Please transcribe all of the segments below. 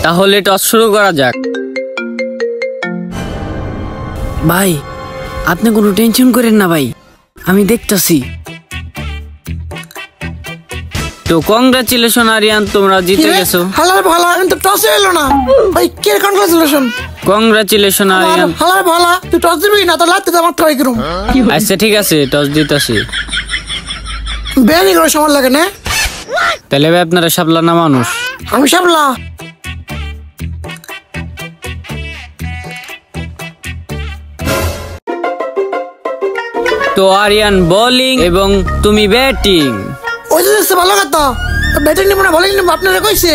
তাহলে টস শুরু করা যাক। ভাই আপনি কোনো টেনশন করেন না ভাই, আমি দেখতাছি। তো কংগ্রাচুলেশন আরিয়ান, তোমরা জিতে গেছো। হালার ভালা আমি তো টসে এলো না ভাই, কে কংগ্রাচুলেশন? কংগ্রাচুলেশন আরিয়ান। হালার ভালা তুই টস দিবি না, তো লাতে আমার ট্রাই করুম। আচ্ছা ঠিক আছে, টস দিতেছি। বেয়ানি করে সময় লাগে না। তাহলে ভাই আপনারা শাপলা না মানুষ? আমি শাপলা। তো আরিয়ান বোলিং এবং তুমি ব্যাটিং। ওই তো দেখছে ভালো কথা, ব্যাটিং নিব না বোলিং নিব, আপনারা কইছে।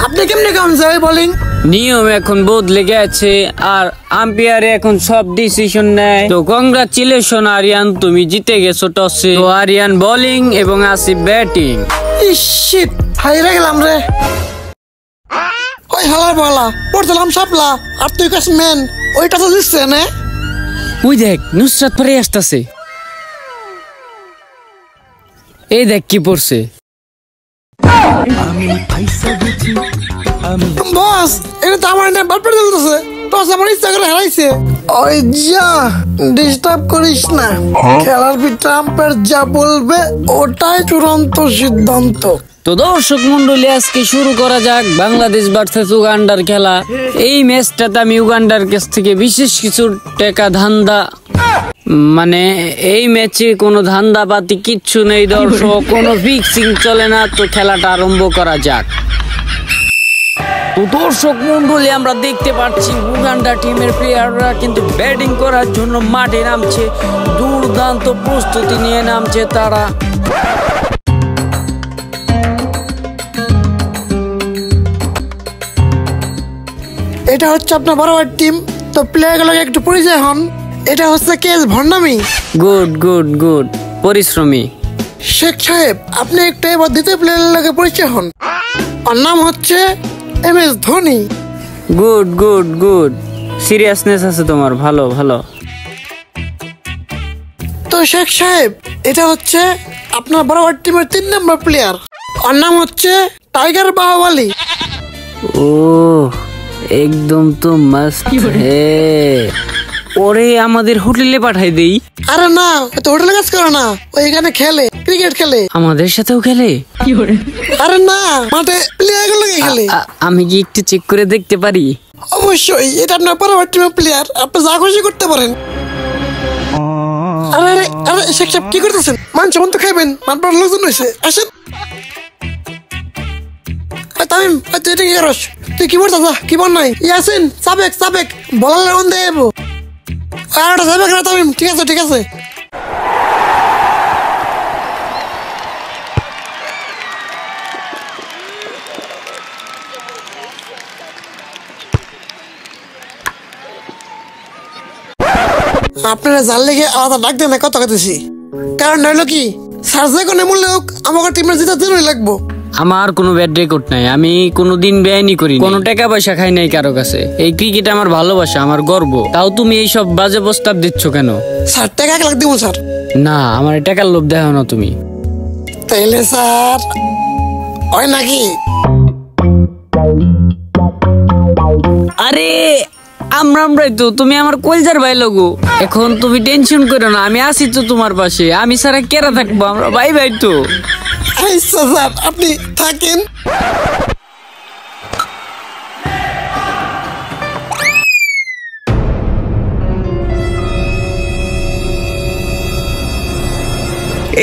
আপনি কেমনে কেমন যায় বোলিং? নিয়ম এখন বদলে গেছে আর আম্পায়ার এখন সব ডিসিশন নেয়। তো কংগ্রাচুলেশন আরিয়ান, তুমি জিতে গেছো টসে। তো আরিয়ান বোলিং এবং আসিফ ব্যাটিং। শিট, হাইরে গেলাম রে। ওই হালার ভালা পড়ছিলাম শাপলা আর তুই কাছে মেন, ওইটা তো দিচ্ছে না। ওই দেখ নুসরাত পরে আসতেছে, এই দেখ কি পড়ছে। বস এটা তো আমার না বাপের চলতেছে, টস আমার ইচ্ছা করে হারাইছে। ওই যা ডিস্টার্ব করিস না, খেলার ভিতরে আম্পায়ার যা বলবে ওটাই চূড়ান্ত সিদ্ধান্ত। তো দর্শক মন্ডলী, আজকে শুরু করা যাক বাংলাদেশ ভার্সেস উগান্ডার খেলা। এই ম্যাচটাতে আমি উগান্ডার কাছ থেকে বিশেষ কিছু টাকা ধান্দা, মানে এই ম্যাচে কোনো ধান্দাপাতি কিচ্ছু নেই দর্শক, কোনো ফিক্সিং চলে না। তো খেলাটা আরম্ভ করা যাক। তো দর্শক মন্ডলী, আমরা দেখতে পাচ্ছি উগান্ডা টিমের প্লেয়াররা কিন্তু ব্যাটিং করার জন্য মাঠে নামছে, দুর্দান্ত প্রস্তুতি নিয়ে নামছে তারা। এটা হচ্ছে আপনার বরাবর টিম, তো প্লেয়ারগুলোকে একটু পরিচয় হন। এটা হচ্ছে কেস ভন্ডামি। গুড গুড গুড, পরিশ্রমী। শেখ সাহেব আপনি একটু এবার দ্বিতীয় প্লেয়ারের পরিচয় হন। ওর নাম হচ্ছে MS Dhoni. Good good good, seriousness আছে তোমার, ভালো ভালো। তো শেখ সাহেব এটা হচ্ছে আপনার বরাবর টিমের 3 নম্বর প্লেয়ার, ওর নাম হচ্ছে টাইগার বাহুবলী। ও একদম তো মাস্ট হে, ওরে আমাদের হোটেলে পাঠাই দেই। আরে না, তো হোটেলে কাজ করে না, ওইখানে খেলে, ক্রিকেট খেলে। আমাদের সাথেও খেলে? আরে না, মাঠে প্লেয়ার গুলোকে খেলে। আমি কি একটু চেক করে দেখতে পারি? অবশ্যই, এটা আপনার বরাবর টিমের প্লেয়ার, আপনি যা খুশি করতে পারেন। আরে আরে আরে শেখ সাহেব কি করতেছেন? মাংস তো খাইবেন, মানবার লোকজন হয়েছে, আসেন। তামিম তুই এটা কি করস? তুই কি বলছ? কি বল নাই? ইয়াসিন সাবেক সাবেক বলালে অন দেবো। আর ওটা সাবেক না তামিম, ঠিক আছে ঠিক আছে। আপনারা জাল লেগে আলাদা ডাক দেন কত কথাছি, কারণ নইলো কি স্যার যে কোনো মূল্যে হোক আমাকে টিমের জিতার জন্যই লাগবো। আমার কোনো ব্যাড রেকর্ড নাই, আমি কোনোদিন বেআইনি করি, কোনো টাকা পয়সা খাই নাই কারো কাছে। এই ক্রিকেট আমার ভালোবাসা, আমার গর্ব। তাও তুমি এই সব বাজে প্রস্তাব দিচ্ছ কেন? স্যার টাকা 1 লাখ দিব স্যার। না, আমার টাকার লোভ দেখাও না তুমি। তাইলে স্যার ওই নাকি? আরে আমরাই তো, তুমি আমার কলজার ভাই লগো। এখন তুমি টেনশন করো না, আমি আছি তো তোমার পাশে। আমি সারা কেরা থাকবো, আমরা ভাই ভাই তো। আচ্ছা স্যার আপনি থাকেন।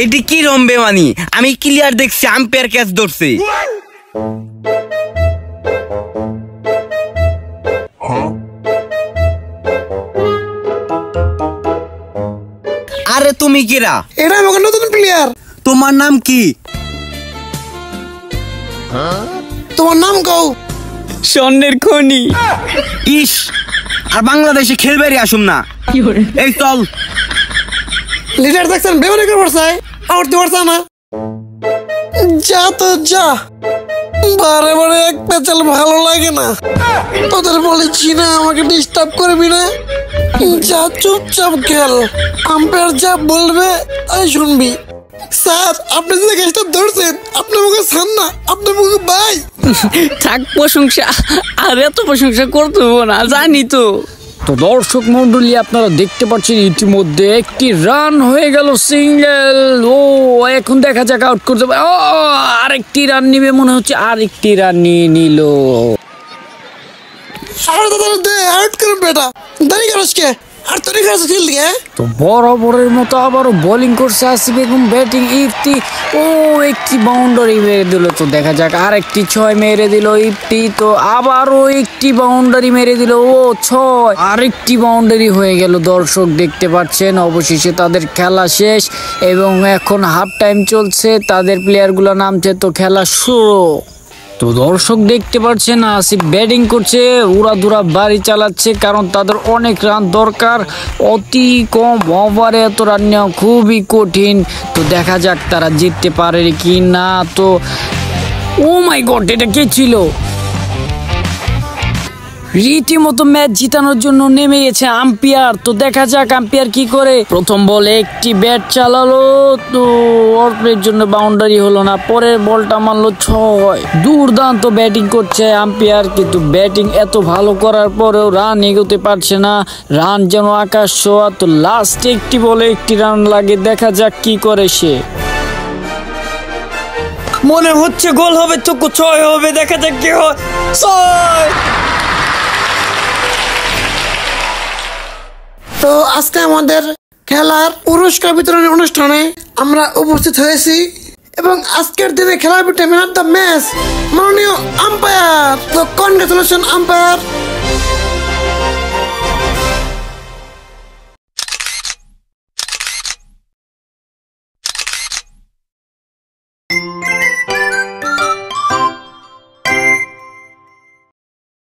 এটি কি রম্বে মানি? আমি ক্লিয়ার দেখছি আম্পায়ার ক্যাচ ধরছে। আরে তুমি কিরা? এটা আমাকে নতুন প্লেয়ার। তোমার নাম কি? তোমার নাম কও? স্বর্ণের খনি। ইস, আর বাংলাদেশে খেলবে রে আসুম না। এই চল। লিডার দেখছেন বেমানি করে পড়ছে, আর তো পড়ছে না। যা তো যা, বারে বারে এক পেঁচাল ভালো লাগে না। তোদের বলেছি না আমাকে ডিস্টার্ব করবি না, যা চুপচাপ খেল, আম্পায়ার যা বলবে তাই শুনবি। স্যার আপনি যে কেসটা ধরছেন, আপনি মুখে ছান না, আপনি মুখে ভাই। থাক প্রশংসা, আর এত প্রশংসা করতে হবো না, জানি তো। তো দর্শক মন্ডলী, আপনারা দেখতে পাচ্ছেন ইতিমধ্যে একটি রান হয়ে গেল, সিঙ্গেল। ও এখন দেখা যাক আউট করতে পারে। ও আরেকটি রান নিবে মনে হচ্ছে, আরেকটি রান নিয়ে নিল। আউট করে বেটা, দাঁড়িয়ে গেল আর তোর কাছে খেল দিয়ে। তো বরাবরের মতো আবারও বোলিং করছে আসিফ বেগম, ব্যাটিং ইফতি। ও একটি বাউন্ডারি মেরে দিল। তো দেখা যাক আরেকটি 6 মেরে দিল ইফতি। তো আবারও একটি বাউন্ডারি মেরে দিল। ও 6, আরেকটি বাউন্ডারি হয়ে গেল। দর্শক দেখতে পাচ্ছেন অবশেষে তাদের খেলা শেষ এবং এখন হাফ টাইম চলছে, তাদের প্লেয়ারগুলো নামছে। তো খেলা শুরু। তো দর্শক দেখতে পাচ্ছেন আসিফ ব্যাটিং করছে, উড়াধুরা বাড়ি চালাচ্ছে, কারণ তাদের অনেক রান দরকার। অতি কম ওভারে এত রান নেওয়া খুবই কঠিন। তো দেখা যাক তারা জিততে পারে কি না। তো ও মাই গড, এটা কে ছিল? রীতিমতো ম্যাচ জিতানোর জন্য নেমে গেছে আম্পায়ার। তো দেখা যাক আম্পায়ার কি করে। প্রথম বলে একটি ব্যাট চালালো, তো অল্পের জন্য বাউন্ডারি হলো না। পরের বলটা মারলো 6। দুর্দান্ত ব্যাটিং করছে আম্পায়ার, কিন্তু ব্যাটিং এত ভালো করার পরেও রান এগোতে পারছে না। রান যেন আকাশ ছোঁয়া। তো লাস্ট একটি বলে একটি রান লাগে, দেখা যাক কি করে সে। মনে হচ্ছে গোল হবে, তো 6 হবে, দেখা যাক কি হয়। 6। তো আজকে আমাদের খেলার পুরস্কার বিতরণের অনুষ্ঠানে আমরা উপস্থিত হয়েছি এবং আজকের দিনে খেলার বিটে ম্যান অফ দ্য ম্যাচ মাননীয় আম্পায়ার। তো কনগ্রেচুলেশন আম্পায়ার।